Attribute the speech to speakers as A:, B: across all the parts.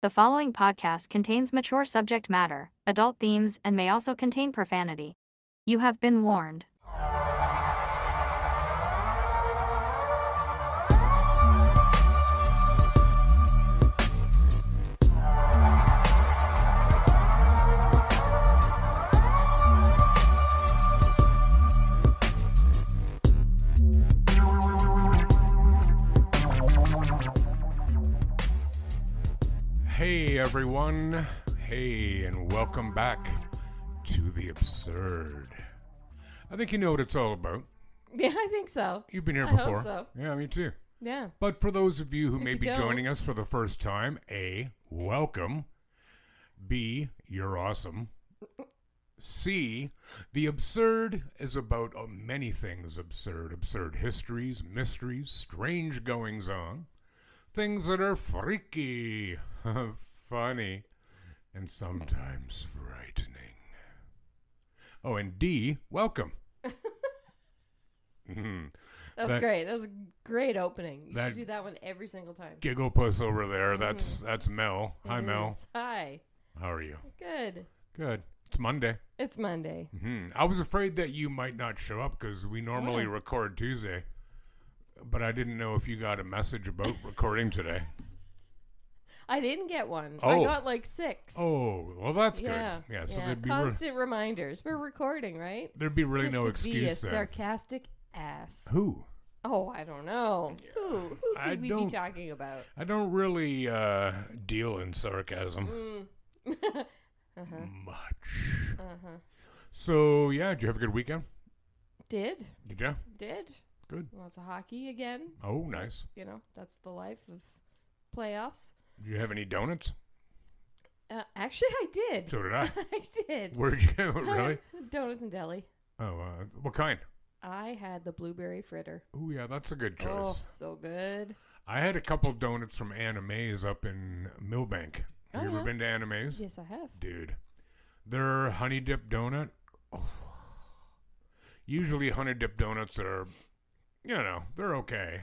A: The following podcast contains mature subject matter, adult themes, and may also contain profanity. You have been warned.
B: Hey everyone, hey, and welcome back to The Absurd. I think you know what it's all about.
C: Yeah, I think so.
B: You've been here
C: I
B: before.
C: hope so.
B: Yeah, me too.
C: Yeah.
B: But for those of you who
C: If
B: may
C: you
B: be
C: don't-
B: joining us for the first time, A, welcome. B, you're awesome. C, The Absurd is about many things absurd. Absurd histories, mysteries, strange goings-on. Things that are freaky, funny, and sometimes frightening. Oh, and D, welcome.
C: That was
B: That-
C: great. That was a great opening. You
B: that-
C: should do that one every single time.
B: Giggle puss over there, that's Mel. Hi,
C: It
B: Mel.
C: is. Hi.
B: How are you?
C: Good.
B: Good. It's Monday.
C: It's Monday.
B: I was afraid that you might not show up because we normally
C: Yeah.
B: record Tuesday. But I didn't know if you got a message about recording today.
C: I didn't get one.
B: Oh.
C: I got like 6.
B: Oh, well, that's
C: yeah.
B: good. Yeah, so
C: yeah.
B: there'd be
C: Constant reminders. We're recording, right?
B: there'd be really
C: Just
B: no
C: to
B: excuse
C: be a
B: then.
C: sarcastic ass.
B: Who?
C: Oh, I don't know. Who
B: I
C: could we be
B: don't-
C: talking about?
B: I don't really deal in sarcasm much. So, yeah, did you have a good weekend?
C: Did.
B: Did you? Good.
C: Lots of hockey again.
B: Oh, nice.
C: You know, that's the life of playoffs.
B: Did you have any donuts?
C: Actually, I did.
B: So did I.
C: I did.
B: Where'd you go? Really?
C: Donuts and deli.
B: Oh, what kind?
C: I had the blueberry fritter.
B: Oh, yeah, that's a good choice.
C: Oh, so good.
B: I had a couple donuts from Anna Mae's up in Millbank. Have you
C: Oh,
B: ever
C: yeah.
B: been to Anna Mae's?
C: Yes, I have.
B: Dude, their honey dip donut. Oh. Usually, honey dip donuts are, they're okay.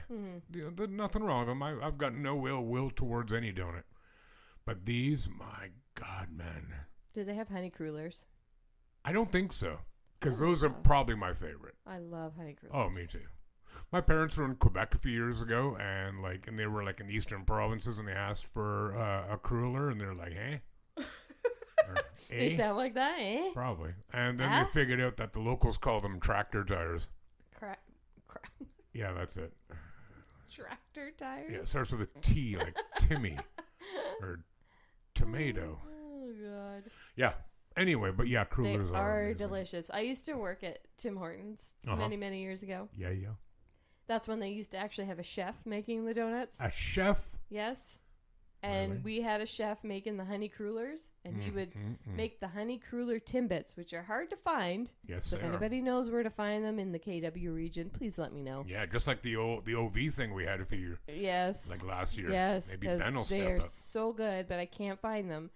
B: There's nothing wrong with them. I've got no ill will towards any donut. But these, my God, man.
C: Do they have honey crullers?
B: I don't think so. Because those are
C: Oh.
B: probably my favorite.
C: I love honey crullers.
B: Oh, me too. My parents were in Quebec a few years ago, and they were like in eastern provinces, and they asked for a cruller, and they're like, "Eh." Or,
C: They
B: "Eh?"
C: sound like that, eh?
B: Probably. And then
C: Ah?
B: they figured out that the locals call them tractor tires.
C: Crap.
B: Yeah, that's it.
C: Tractor tires?
B: Yeah, it starts with a T, like Timmy or tomato.
C: Oh, God.
B: Yeah. Anyway, but yeah,
C: They
B: crullers
C: are
B: amazing.
C: delicious. I used to work at Tim Hortons
B: Uh-huh.
C: many years ago.
B: Yeah, yeah.
C: That's when they used to actually have a chef making the donuts.
B: A chef.
C: Yes. And
B: Really?
C: we had a chef making the honey crullers, and he would make the honey cruller Timbits, which are hard to find.
B: Yes,
C: So
B: they
C: if
B: are.
C: anybody knows where to find them in the KW region, please let me know.
B: Yeah, just like the OV thing we had a few
C: Yes.
B: last year.
C: Yes,
B: Maybe Ben will
C: because they
B: step
C: are
B: up.
C: so good, but I can't find them.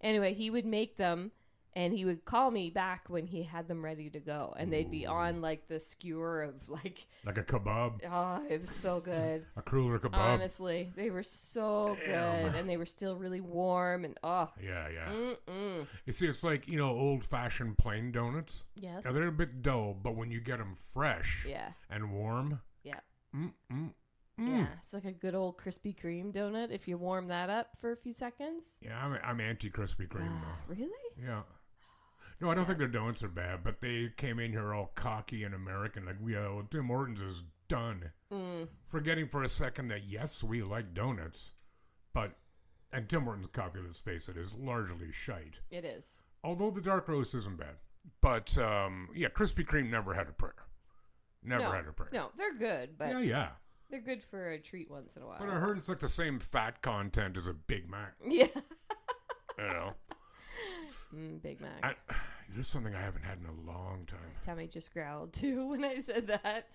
C: Anyway, he would make them, and he would call me back when he had them ready to go, and they'd be on the skewer of
B: Like a kebab,
C: oh, it was so good.
B: a cruller kebab.
C: Honestly, they were so
B: Damn.
C: good, and they were still really warm, and oh,
B: Yeah, yeah.
C: mm-mm.
B: You see, it's like, old-fashioned plain donuts.
C: Yes.
B: Now, they're a bit dull, but when you get them fresh
C: Yeah.
B: and warm,
C: Yeah.
B: mm.
C: Yeah, it's like a good old Krispy Kreme donut if you warm that up for a few seconds.
B: Yeah, I'm anti-Krispy Kreme, though.
C: Really?
B: Yeah. No, I don't think their donuts are bad, but they came in here all cocky and American, like, Tim Hortons is done. Forgetting for a second that, yes, we like donuts, and Tim Hortons coffee, let's face it, is largely shite.
C: It is.
B: Although the dark roast isn't bad. But, Krispy Kreme never had a prayer. Never had a prayer.
C: No, they're good, but
B: Yeah.
C: they're good for a treat once in a while.
B: But I heard it's like the same fat content as a Big Mac.
C: Yeah.
B: You know?
C: Big Mac.
B: There's something I haven't had in a long time.
C: Tommy just growled too when I said that.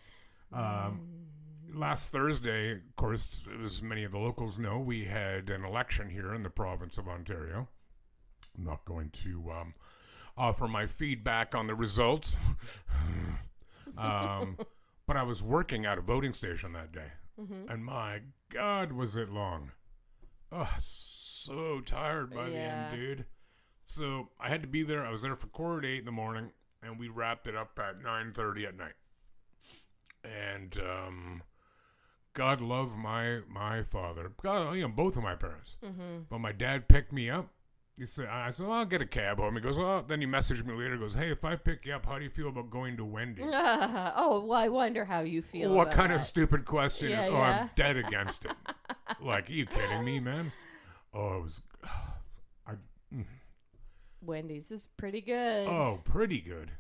B: Last Thursday, of course, as many of the locals know, we had an election here in the province of Ontario. I'm not going to offer my feedback on the results. But I was working at a voting station that day. And my God, was it long. Oh, so tired by the end, dude. So I had to be there. I was there for quarter to 8 in the morning, and we wrapped it up at 9:30 at night. And God love my father. God, both of my parents.
C: Mm-hmm.
B: But my dad picked me up. I said, I'll get a cab home. He goes, then he messaged me later. He goes, hey, if I pick you up, how do you feel about going to Wendy's?
C: Oh, well, I wonder how you feel.
B: What
C: about
B: kind
C: that.
B: of stupid question is, I'm dead against it. Like, are you kidding me, man? Oh, it was...
C: Wendy's is pretty good.
B: Oh, pretty good.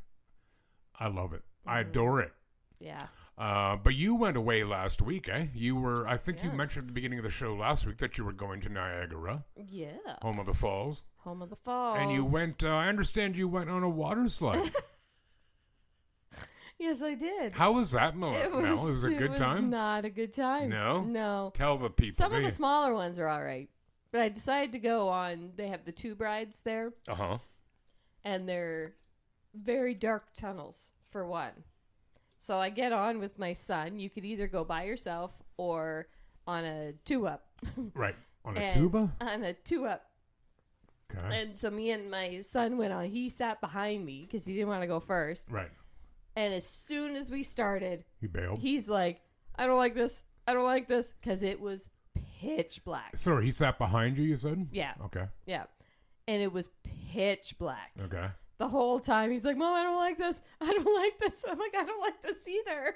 B: I love it. I adore it.
C: Yeah.
B: But you went away last week, eh? You were, I think you
C: Yes.
B: mentioned at the beginning of the show last week that you were going to Niagara.
C: Yeah.
B: Home of the Falls.
C: Home of the Falls.
B: And you went, I understand you went on a water slide.
C: Yes, I did.
B: How was that, Mel? It was a good time?
C: Not a good time.
B: No?
C: No.
B: Tell the people.
C: Some of the smaller ones are all right. But I decided to go on, they have the tube rides there.
B: Uh-huh.
C: And they're very dark tunnels, for one. So I get on with my son. You could either go by yourself or on a two-up.
B: Right. On a tuba?
C: On a two-up.
B: Okay.
C: And so me and my son went on. He sat behind me because he didn't want to go first.
B: Right.
C: And as soon as we started,
B: He bailed?
C: he's like, I don't like this. I don't like this. Because it was pitch black.
B: Sorry, he sat behind you, you said?
C: Yeah.
B: Okay.
C: Yeah. And it was pitch black.
B: Okay.
C: The whole time he's like, Mom, I don't like this. I don't like this. I'm like, I don't like this either.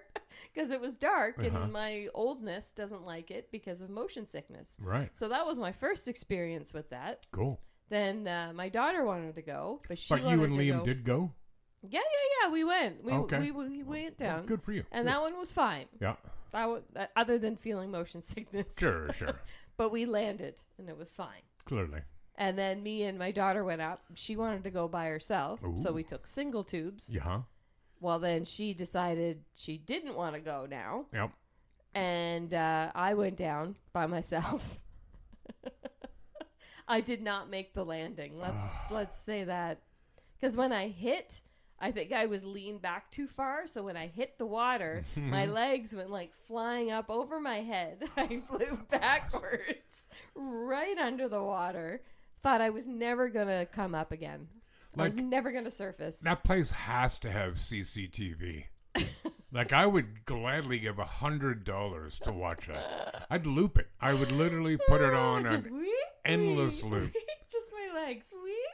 C: Because it was dark and my oldness doesn't like it because of motion sickness.
B: Right.
C: So that was my first experience with that.
B: Cool.
C: Then my daughter wanted to go, but
B: But you and Liam did go?
C: Yeah. We went.
B: Okay.
C: We went down.
B: Well, good for you.
C: And
B: Good.
C: that one was fine.
B: Yeah.
C: Other than feeling motion sickness.
B: Sure.
C: But we landed and it was fine.
B: Clearly.
C: And then me and my daughter went up. She wanted to go by herself.
B: Ooh.
C: So we took single tubes.
B: Yeah.
C: Well, then she decided she didn't want to go now.
B: Yep.
C: And I went down by myself. I did not make the landing. Let's say that. Because when I hit, I think I was leaned back too far. So when I hit the water, my legs went like flying up over my head. I flew backwards right under the water. Thought I was never going to come up again. I was never going to surface.
B: That place has to have CCTV. Like, I would gladly give $100 to watch that. I'd loop it. I would literally put it on an endless loop.
C: Just my legs.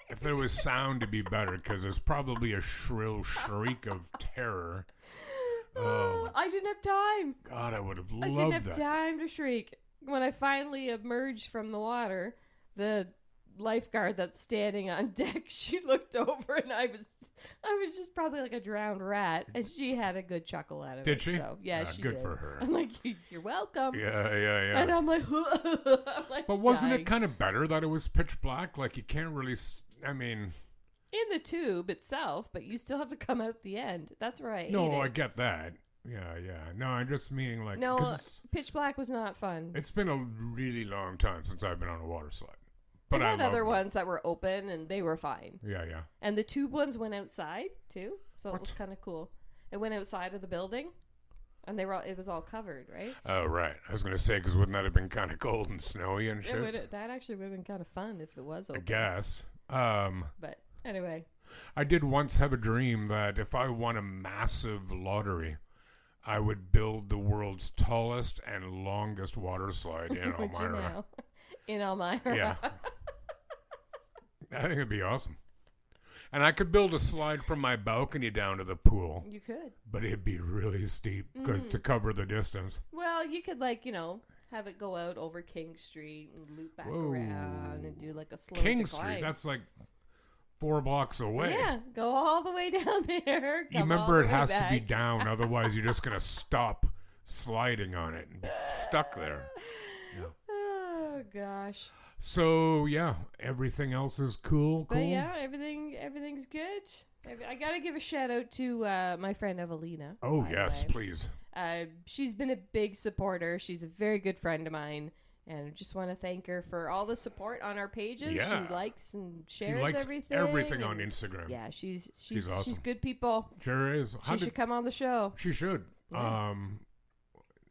B: If there was sound, to be better, because there's probably a shrill shriek of terror.
C: I didn't have time.
B: God, I would have
C: I
B: loved
C: didn't have
B: that.
C: time to shriek. When I finally emerged from the water, the lifeguard that's standing on deck, she looked over and I was just probably like a drowned rat, and she had a good chuckle out of it.
B: Did she?
C: So, yeah, she
B: good
C: did.
B: for her.
C: I'm like, you're welcome.
B: Yeah.
C: And I'm like,
B: But wasn't
C: dying.
B: it kind of better that it was pitch black? Like, you can't really,
C: in the tube itself, but you still have to come out the end. That's right.
B: No, I get that. Yeah. No, I'm just meaning like...
C: No,
B: 'cause
C: pitch black was not fun.
B: it's been a really long time since I've been on a water slide.
C: We
B: But I
C: had
B: loved
C: other
B: it.
C: ones that were open, and they were fine.
B: Yeah.
C: And the tube ones went outside too, so
B: What?
C: it was kind of cool. It went outside of the building, and it was all covered, right?
B: Oh, right. I was going to say, because wouldn't that have been kind of cold and snowy and shit?
C: That actually would have been kind of fun if it was
B: I
C: open.
B: guess.
C: But anyway,
B: I did once have a dream that if I won a massive lottery, I would build the world's tallest and longest water slide in
C: would you
B: Elmira.
C: now? In Elmira.
B: Yeah. I think it'd be awesome. And I could build a slide from my balcony down to the pool,
C: You could.
B: but it'd be really steep to cover the distance.
C: Well, you could have it go out over King Street and loop back
B: Whoa.
C: around and do like a slow
B: King
C: decline.
B: Street, that's like 4 blocks away.
C: Yeah, go all the way down there.
B: You
C: come all
B: remember
C: the
B: it
C: way
B: has to be
C: back.
B: down, otherwise you're just going to stop sliding on it and be stuck there. Yeah.
C: Oh gosh.
B: So, yeah, everything else is cool.
C: But yeah, everything's good. I gotta give a shout out to my friend Evelina.
B: Oh,
C: by the
B: yes,
C: way.
B: please.
C: She's been a big supporter. She's a very good friend of mine. And I just want to thank her for all the support on our pages.
B: Yeah.
C: She likes and
B: She
C: shares
B: likes
C: everything.
B: on
C: and
B: Instagram.
C: Yeah, she's
B: awesome.
C: She's good people.
B: Sure is.
C: She should come on the show.
B: She should.
C: Yeah.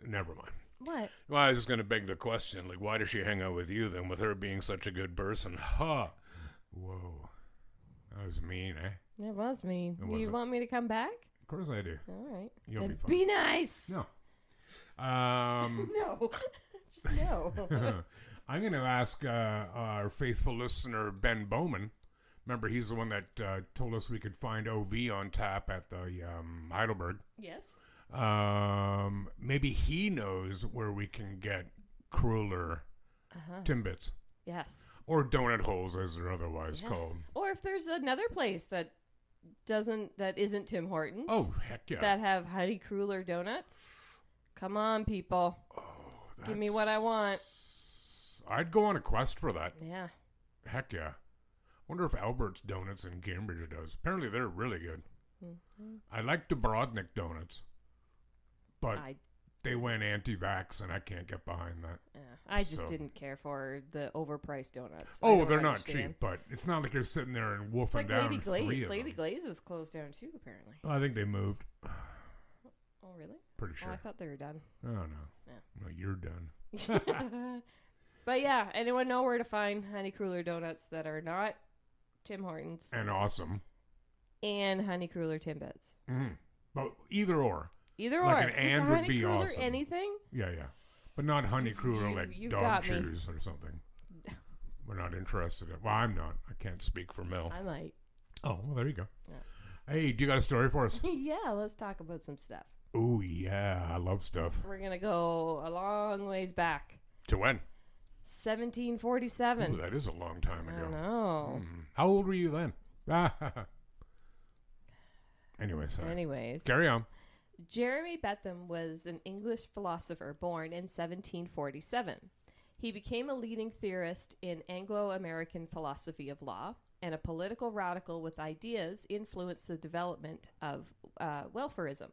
B: Never mind.
C: What?
B: Well, I was just going to beg the question, like, why does she hang out with you then, with her being such a good person? Ha! Whoa. That was mean, eh?
C: It was mean.
B: It
C: You
B: wasn't.
C: want me to come back?
B: Of course I do.
C: All right.
B: You'll
C: Then
B: be fine.
C: be nice.
B: No.
C: No. Just no.
B: I'm going to ask our faithful listener, Ben Bowman. Remember, he's the one that told us we could find OV on tap at the Heidelberg.
C: Yes.
B: Maybe he knows where we can get crueler Timbits.
C: Yes.
B: Or donut holes, as they're otherwise called.
C: Or if there's another place that isn't Tim Hortons.
B: Oh, heck yeah.
C: That have honey cruller donuts. Come on, people.
B: Oh,
C: Give me what I want.
B: I'd go on a quest for that.
C: Yeah.
B: Heck yeah. Wonder if Albert's Donuts in Cambridge does. Apparently they're really good.
C: Mm-hmm.
B: I like the Brodnik donuts, but they went anti-vax, and I can't get behind that.
C: Yeah, I just didn't care for the overpriced donuts.
B: Oh, they're not cheap, but it's not like you're sitting there and wolfing
C: It's like
B: down
C: Lady Glaze.
B: three of
C: Lady
B: them.
C: Glaze is closed down too, apparently.
B: I think they moved.
C: Oh, really?
B: Pretty sure.
C: Oh, I thought they were done.
B: Oh, no.
C: Yeah.
B: No, you're done.
C: But yeah, anyone know where to find honey cruller donuts that are not Tim Hortons
B: And awesome.
C: and honey cruller Timbits?
B: Mm. But either or.
C: Either
B: Like
C: or.
B: an
C: Just
B: and
C: a
B: would
C: honey
B: be
C: cruller
B: awesome.
C: anything?
B: Yeah, yeah. But not honey cruller like
C: you've
B: dog
C: got me.
B: chews or something. We're not interested in. Well, I'm not. I can't speak for Mel.
C: I might.
B: Oh, well, there you go.
C: Yeah.
B: Hey, do you got a story for us?
C: Yeah, let's talk about some stuff.
B: Oh, yeah. I love stuff.
C: We're going to go a long ways back.
B: To when?
C: 1747.
B: Ooh, that is a long time
C: I
B: ago.
C: know.
B: How old were you then? Anyway, sorry.
C: Anyways.
B: Carry on.
C: Jeremy Bentham was an English philosopher born in 1747. He became a leading theorist in Anglo-American philosophy of law, and a political radical with ideas influenced the development of welfarism.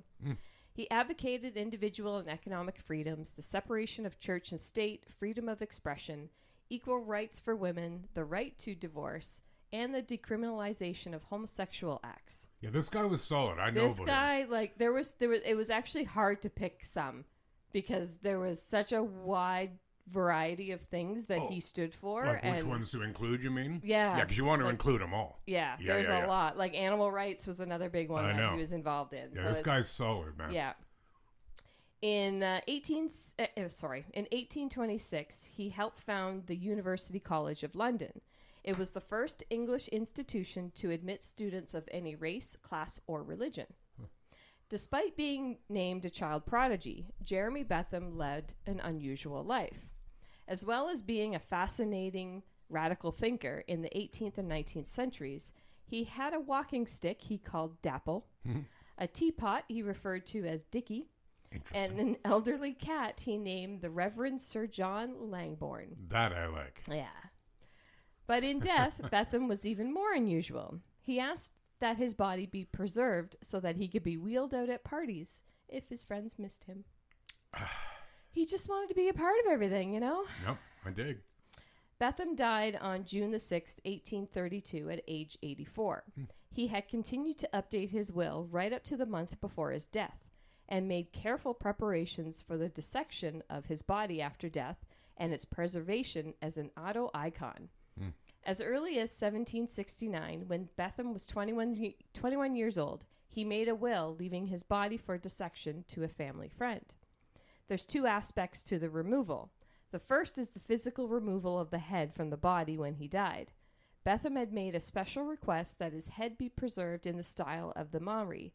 C: He advocated individual and economic freedoms, the separation of church and state, freedom of expression, equal rights for women, the right to divorce, and the decriminalization of homosexual acts.
B: Yeah, this guy was solid. I know
C: This
B: about
C: guy, like, it was actually hard to pick some because there was such a wide variety of things that he stood for.
B: Like which
C: and
B: ones to include, you mean?
C: Yeah.
B: Yeah, because you want to include them all.
C: Yeah,
B: Yeah,
C: there's
B: yeah,
C: a lot. Like animal rights was another big one
B: I
C: that
B: know.
C: he was involved in.
B: Yeah,
C: so
B: this guy's solid, man.
C: Yeah. In 1826, he helped found the University College of London. It was the first English institution to admit students of any race, class, or religion. Despite being named a child prodigy, Jeremy Bentham led an unusual life. As well as being a fascinating radical thinker in the 18th and 19th centuries, he had a walking stick he called Dapple, a teapot he referred to as Dicky, and an elderly cat he named the Reverend Sir John Langbourne.
B: That I like.
C: Yeah. But in death, Bentham was even more unusual. He asked that his body be preserved so that he could be wheeled out at parties if his friends missed him. He just wanted to be a part of everything, you know?
B: Yep, I dig.
C: Bentham died on June the 6th, 1832 at age 84. He had continued to update his will right up to the month before his death and made careful preparations for the dissection of his body after death and its preservation as an auto icon. As early as 1769, when Bentham was 21 years old, he made a will leaving his body for dissection to a family friend. There's two aspects to the removal. The first is the physical removal of the head from the body when he died. Bentham had made a special request that his head be preserved in the style of the Maori,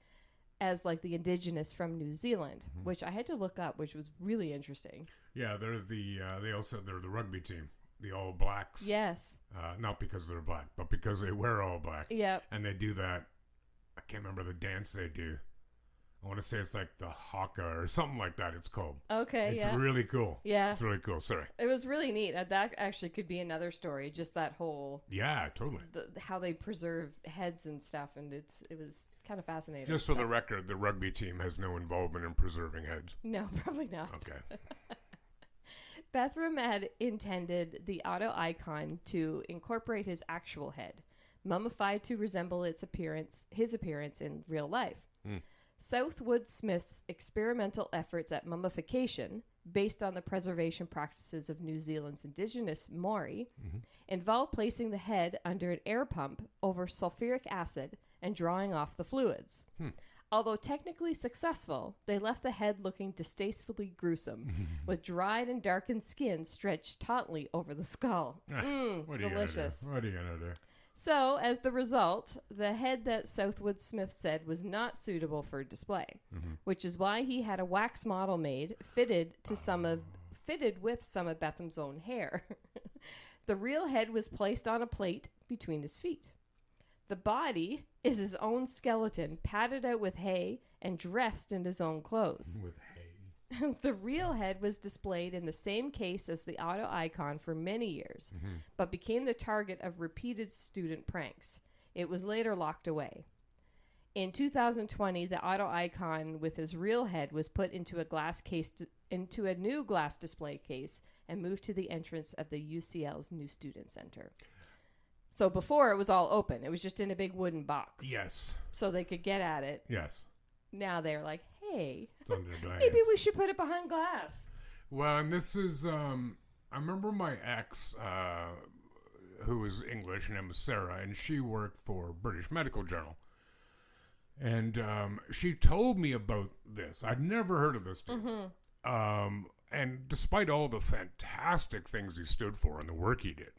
C: as like the indigenous from New Zealand, which I had to look up, which was really interesting.
B: Yeah, they're they're the rugby team, the All Blacks.
C: Yes.
B: Not because they're black, but because they wear all black.
C: Yep.
B: And they do that. I can't remember the dance they do. I want to say it's like the haka or something like that. It's called.
C: Okay.
B: It's
C: yeah.
B: really cool.
C: Yeah.
B: It's really cool. Sorry.
C: It was really neat. That actually could be another story. Just that whole
B: Yeah, totally.
C: how they preserve heads and stuff, and it was kind of fascinating.
B: Just for the record, the rugby team has no involvement in preserving heads.
C: No, probably not.
B: Okay.
C: Bentham had intended the auto icon to incorporate his actual head, mummified to resemble his appearance in real life. Southwood Smith's experimental efforts at mummification, based on the preservation practices of New Zealand's indigenous Maori, involved placing the head under an air pump over sulfuric acid and drawing off the fluids. Although technically successful, they left the head looking distastefully gruesome, with dried and darkened skin stretched tautly over the skull. Delicious.
B: What are you going to do?
C: So, as the result, the head that Southwood Smith said was not suitable for display, which is why he had a wax model made fitted with some of Bentham's own hair. The real head was placed on a plate between his feet. The body is his own skeleton, padded out with hay and dressed in his own clothes.
B: With hay.
C: The real head was displayed in the same case as the auto icon for many years, but became the target of repeated student pranks. It was later locked away. In 2020, the auto icon with his real head was put into a new glass display case and moved to the entrance of the UCL's new student center. So before it was all open. It was just in a big wooden box.
B: Yes.
C: So they could get at it.
B: Yes.
C: Now they're like, hey,
B: It's under glass.
C: maybe we should put it behind glass.
B: Well, and this is, I remember my ex, who was English, her name was Sarah, and she worked for British Medical Journal. And she told me about this. I'd never heard of this dude. And despite all the fantastic things he stood for and the work he did,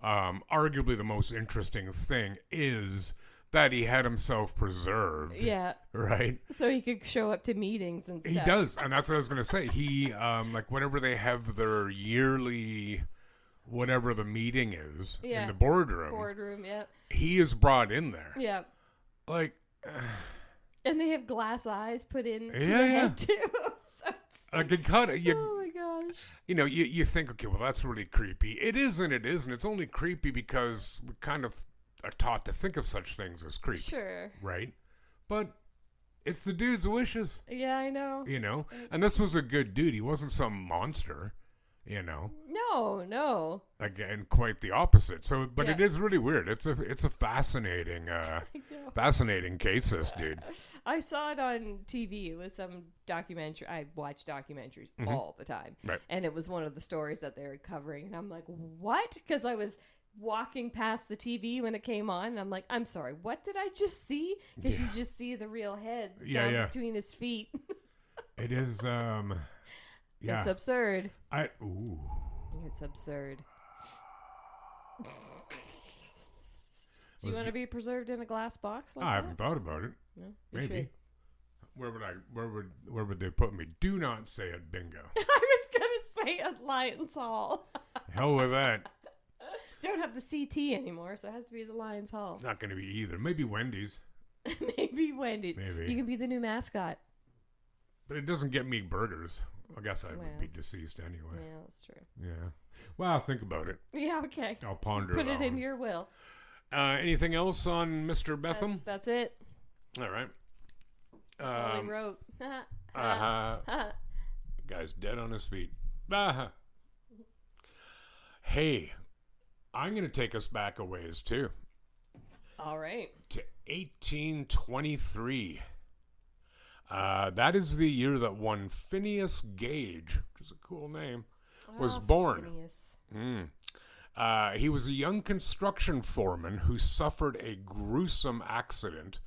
B: arguably the most interesting thing is that he had himself preserved.
C: Yeah.
B: Right?
C: So he could show up to meetings and stuff.
B: He does. And that's what I was going to say. He, like, whenever they have their yearly, whatever the meeting is in the boardroom,
C: yeah.
B: he is brought in there.
C: Yeah.
B: Like,
C: and they have glass eyes put in to the
B: Yeah.
C: head, too. So it's
B: I could cut it.
C: oh, my gosh.
B: You know, you think, okay, well, that's really creepy. It isn't. It isn't. It's only creepy because we kind of are taught to think of such things as creepy.
C: Sure.
B: Right? But it's the dude's wishes,
C: Yeah, I know.
B: you know? And this was a good dude. He wasn't some monster, you know?
C: No.
B: Again, quite the opposite. So, but
C: Yeah.
B: it is really weird. It's a fascinating, fascinating case, this dude.
C: I saw it on TV. It was some documentary. I watch documentaries all the time.
B: Right.
C: And it was one of the stories that they were covering. And I'm like, what? Because I was walking past the TV when it came on. And I'm like, I'm sorry, what did I just see? Because you just see the real head down between his feet.
B: It is, yeah.
C: It's absurd.
B: Ooh.
C: It's absurd. Do you want to be preserved in a glass box like
B: I
C: that?
B: haven't thought about it.
C: No, you
B: Maybe.
C: should.
B: Where would they put me? Do not say it, bingo.
C: I was gonna say at Lions Hall.
B: Hell with that.
C: Don't have the CT anymore, so it has to be the Lions Hall.
B: Not going to be either. Maybe Wendy's.
C: Maybe Wendy's.
B: Maybe.
C: You can be the new mascot.
B: But it doesn't get me burgers. I guess I would
C: Well.
B: be deceased anyway.
C: Yeah, that's true.
B: Yeah. Well, think about it.
C: Yeah, okay.
B: I'll ponder
C: Put it in
B: on.
C: your will.
B: Anything else on Mr. Bentham?
C: That's it.
B: All right.
C: That's all he wrote.
B: Guy's dead on his feet. Hey, I'm going to take us back a ways, too.
C: All right.
B: To 1823. That is the year that one Phineas Gage, which is a cool name, was born.
C: Phineas.
B: He was a young construction foreman who suffered a gruesome accident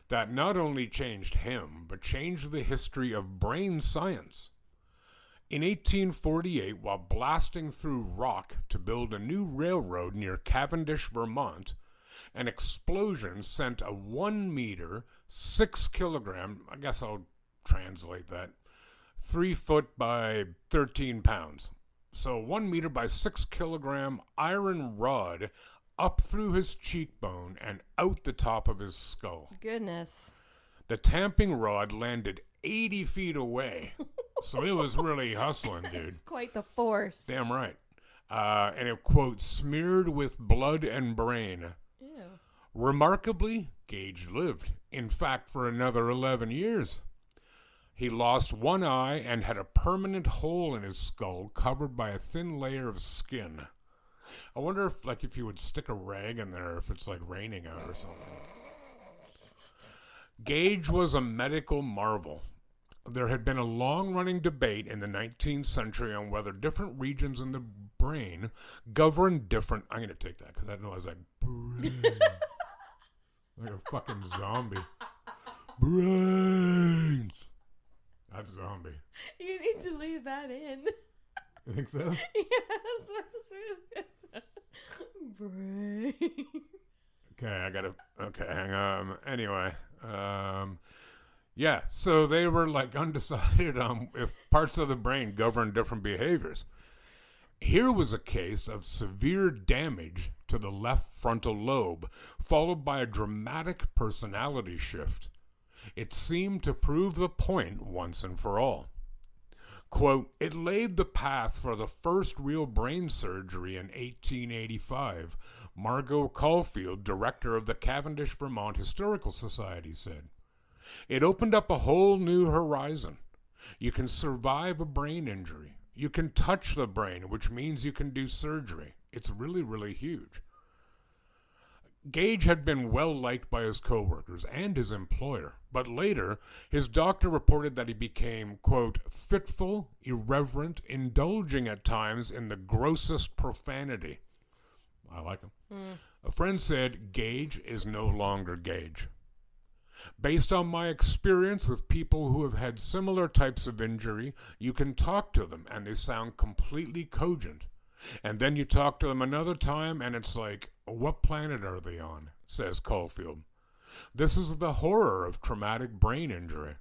B: that not only changed him, but changed the history of brain science. In 1848, while blasting through rock to build a new railroad near Cavendish, Vermont, an explosion sent a 1 meter, 6 kilogram, I guess I'll translate that, 3 foot by 13 pounds. So 1 meter by 6 kilogram iron rod up through his cheekbone and out the top of his skull.
C: Goodness.
B: The tamping rod landed 80 feet away. So it was really hustling, dude.
C: It's quite the force.
B: Damn right. And it, quote, smeared with blood and brain.
C: Ew.
B: Remarkably, Gage lived, in fact, for another 11 years. He lost one eye and had a permanent hole in his skull covered by a thin layer of skin. I wonder if you would stick a rag in there if it's like raining out or something. Gage was a medical marvel. there had been a long-running debate in the 19th century on whether different regions in the brain govern different... I'm going to take that because I know I was like, brain. Like a fucking zombie. Brains. That's zombie.
C: You need to leave that in.
B: You think so?
C: Yes, that's really brain.
B: Okay, I gotta... Okay, hang on. Anyway, yeah, so they were like undecided on if parts of the brain govern different behaviors. Here was a case of severe damage to the left frontal lobe, followed by a dramatic personality shift. It seemed to prove the point once and for all. Quote, it laid the path for the first real brain surgery in 1885, Margot Caulfield, director of the Cavendish, Vermont Historical Society, said. It opened up a whole new horizon. You can survive a brain injury. You can touch the brain, which means you can do surgery. It's really, really huge. Gage had been well liked by his coworkers and his employer, but later his doctor reported that he became, quote, fitful, irreverent, indulging at times in the grossest profanity. I like him. A friend said, Gage is no longer Gage. Based on my experience with people who have had similar types of injury, you can talk to them and they sound completely cogent. And then you talk to them another time and it's like, what planet are they on? Says Caulfield. This is the horror of traumatic brain injury.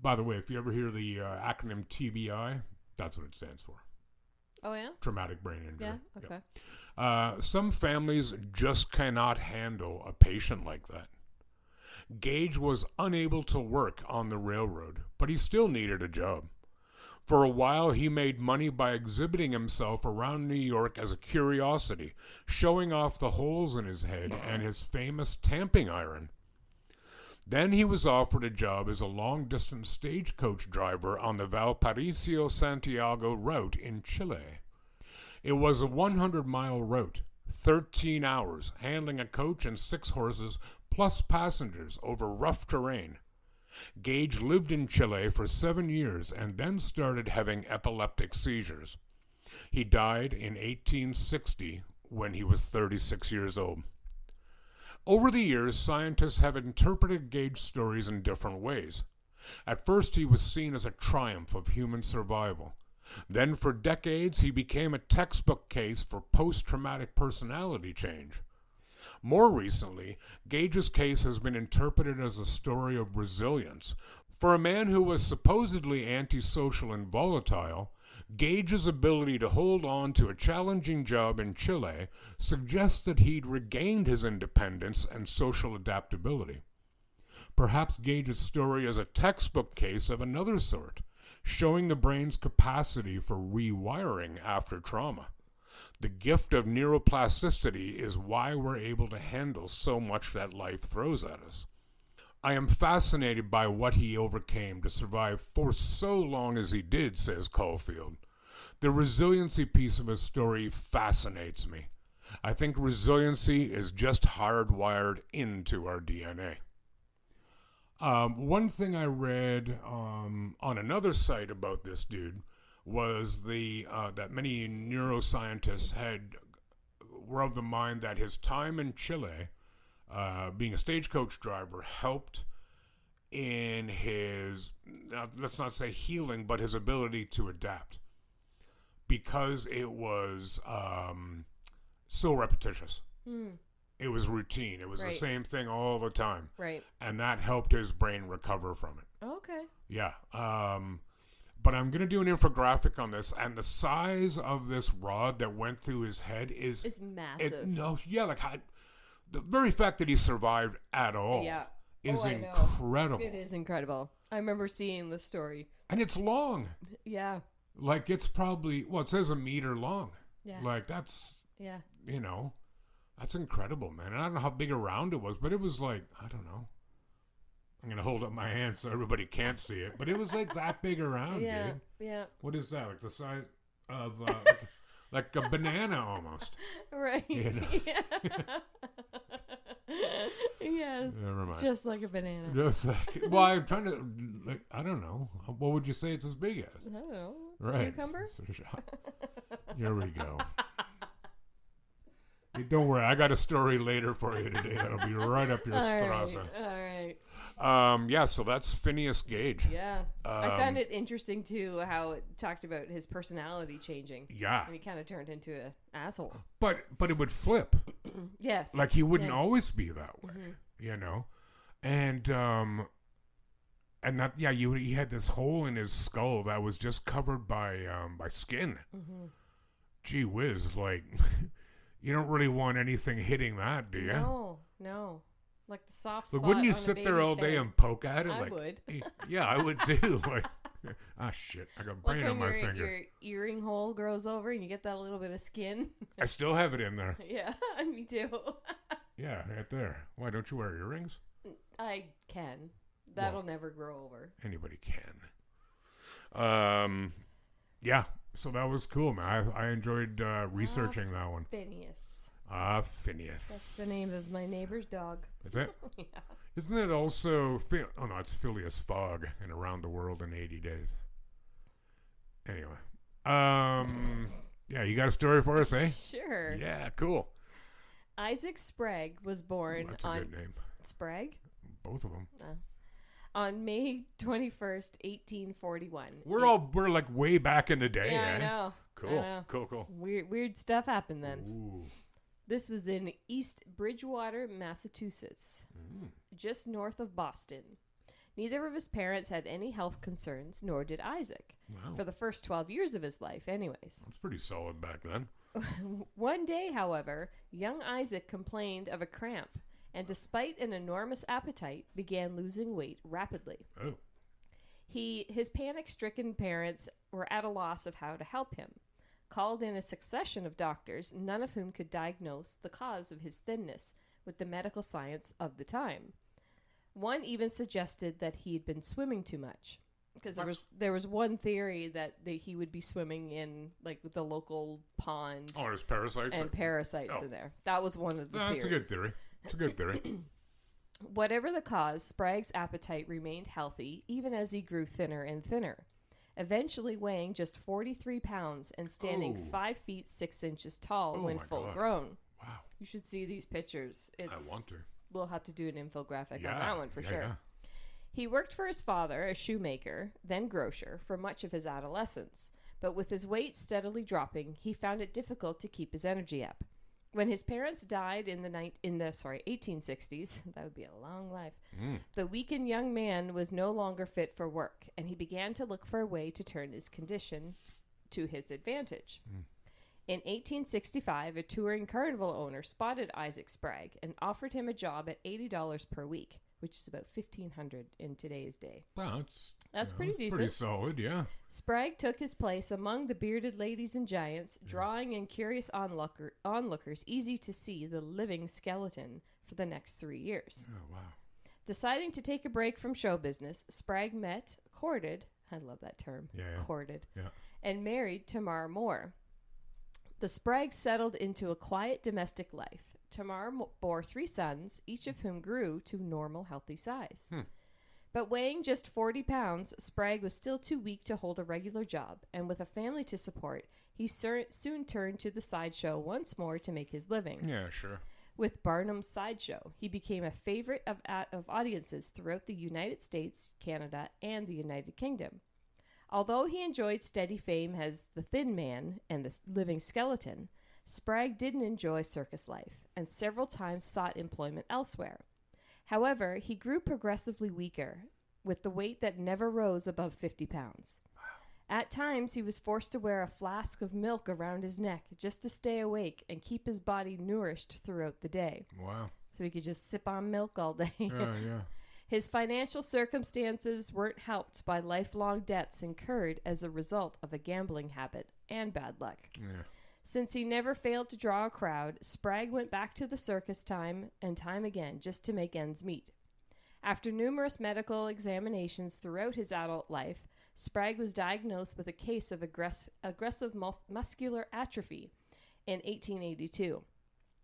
B: By the way, if you ever hear the acronym TBI, that's what it stands for.
C: Oh, yeah?
B: Traumatic brain injury.
C: Yeah, okay.
B: Some families just cannot handle a patient like that. Gage was unable to work on the railroad, but he still needed a job. For a while, he made money by exhibiting himself around New York as a curiosity, showing off the holes in his head and his famous tamping iron. Then he was offered a job as a long-distance stagecoach driver on the Valparaiso-Santiago route in Chile. It was a 100-mile route, 13 hours, handling a coach and 6 horses plus passengers over rough terrain. Gage lived in Chile for 7 years and then started having epileptic seizures. He died in 1860 when he was 36 years old. Over the years, scientists have interpreted Gage's stories in different ways. At first, he was seen as a triumph of human survival. Then, for decades, he became a textbook case for post-traumatic personality change. More recently, Gage's case has been interpreted as a story of resilience. For a man who was supposedly antisocial and volatile, Gage's ability to hold on to a challenging job in Chile suggests that he'd regained his independence and social adaptability. Perhaps Gage's story is a textbook case of another sort, showing the brain's capacity for rewiring after trauma. The gift of neuroplasticity is why we're able to handle so much that life throws at us. I am fascinated by what he overcame to survive for so long as he did, says Caulfield. The resiliency piece of his story fascinates me. I think resiliency is just hardwired into our DNA. One thing I read on another site about this dude was that many neuroscientists were of the mind that his time in Chile, being a stagecoach driver, helped in his, let's not say healing, but his ability to adapt. Because it was so repetitious. It was routine. It was the same thing all the time.
C: Right.
B: And that helped his brain recover from it.
C: Okay.
B: Yeah. But I'm going to do an infographic on this, and the size of this rod that went through his head is...
C: It's massive.
B: The very fact that he survived at all is incredible.
C: It is incredible. I remember seeing the story.
B: And it's long.
C: Yeah.
B: Like, it's probably... Well, it says 1 meter long.
C: Yeah.
B: Like, that's...
C: Yeah.
B: You know, that's incredible, man. And I don't know how big around it was, but it was like, I don't know. I'm going to hold up my hand so everybody can't see it. But it was like that big around, dude.
C: Yeah.
B: What is that? Like the size of, like a banana almost.
C: Right.
B: You know?
C: Yeah. Yes.
B: Never mind.
C: Just like a banana.
B: Just like, well, I'm trying to Like, I don't know. What would you say it's as big as?
C: I don't know.
B: Right.
C: Cucumber?
B: Here we go. Hey, don't worry. I got a story later for you today that'll be right up your strasse.
C: All right.
B: Yeah, so that's Phineas Gage.
C: Yeah. I found it interesting, too, how it talked about his personality changing.
B: Yeah.
C: And he kind of turned into an asshole.
B: But it would flip.
C: Yes.
B: Like, he wouldn't always be that way, you know? And that, yeah, he had this hole in his skull that was just covered by skin. Gee whiz, like... You don't really want anything hitting that, do you?
C: No. Like the soft spot.
B: But wouldn't you
C: on
B: sit
C: a
B: there all
C: baby's
B: day
C: head.
B: and poke at it?
C: I
B: like,
C: would.
B: Yeah, I would too. Like, shit, I got brain on my
C: Like
B: finger.
C: when your earring hole grows over and you get that little bit of skin.
B: I still have it in there.
C: Yeah, me too.
B: Yeah, right there. Why don't you wear earrings?
C: I can. That'll never grow over.
B: Anybody can. Yeah. So that was cool, man. I enjoyed researching that one.
C: Phineas.
B: Phineas.
C: That's the name of my neighbor's dog.
B: Is it?
C: Yeah.
B: Isn't it also... Oh, no, it's Phileas Fogg in Around the World in 80 Days. Anyway. Yeah, you got a story for us, eh?
C: Sure.
B: Yeah, cool.
C: Isaac Sprague was born
B: That's a good name.
C: Sprague?
B: Both of them.
C: On May 21st, 1841.
B: We're like way back in the day,
C: Yeah,
B: eh?
C: I know.
B: Cool.
C: I know.
B: Cool.
C: Weird stuff happened then.
B: Ooh.
C: This was in East Bridgewater, Massachusetts, just north of Boston. Neither of his parents had any health concerns, nor did Isaac.
B: Wow.
C: For the first 12 years of his life, anyways.
B: That's pretty solid back then.
C: One day, however, young Isaac complained of a cramp, and despite an enormous appetite, began losing weight rapidly.
B: Oh.
C: His panic-stricken parents were at a loss of how to help him. Called in a succession of doctors, none of whom could diagnose the cause of his thinness with the medical science of the time. One even suggested that he had been swimming too much. Because there was one theory that he would be swimming in like the local pond.
B: Oh, there's parasites?
C: And parasites in there. That was one of the theories.
B: That's a good theory. It's a good theory.
C: Whatever the cause, Sprague's appetite remained healthy even as he grew thinner and thinner, eventually weighing just 43 pounds and standing 5 feet 6 inches tall when full grown.
B: Wow.
C: You should see these pictures.
B: I want to.
C: We'll have to do an infographic on that one for sure.
B: Yeah.
C: He worked for his father, a shoemaker, then grocer, for much of his adolescence, but with his weight steadily dropping, he found it difficult to keep his energy up. When his parents died in the 1860s, that would be a long life, the weakened young man was no longer fit for work, and he began to look for a way to turn his condition to his advantage. In 1865, a touring carnival owner spotted Isaac Sprague and offered him a job at $80 per week, which is about $1,500 in today's day.
B: Wow,
C: That's pretty decent.
B: Pretty solid, yeah.
C: Sprague took his place among the bearded ladies and giants, drawing in curious onlookers easy to see the living skeleton for the next 3 years.
B: Oh, wow.
C: Deciding to take a break from show business, Sprague courted, I love that term, courted, and married Tamar Moore. The Spraggs settled into a quiet domestic life. Tamar bore 3 sons, each of whom grew to normal, healthy size. But weighing just 40 pounds, Sprague was still too weak to hold a regular job, and with a family to support, he soon turned to the sideshow once more to make his living.
B: Yeah, sure.
C: With Barnum's Sideshow, he became a favorite of audiences throughout the United States, Canada, and the United Kingdom. Although he enjoyed steady fame as the Thin Man and the Living Skeleton, Sprague didn't enjoy circus life and several times sought employment elsewhere. However, he grew progressively weaker, with the weight that never rose above 50 pounds. At times, he was forced to wear a flask of milk around his neck just to stay awake and keep his body nourished throughout the day.
B: Wow.
C: So he could just sip on milk all day.
B: Yeah.
C: His financial circumstances weren't helped by lifelong debts incurred as a result of a gambling habit and bad luck.
B: Yeah.
C: Since he never failed to draw a crowd, Sprague went back to the circus time and time again just to make ends meet. After numerous medical examinations throughout his adult life, Sprague was diagnosed with a case of aggressive muscular atrophy in 1882,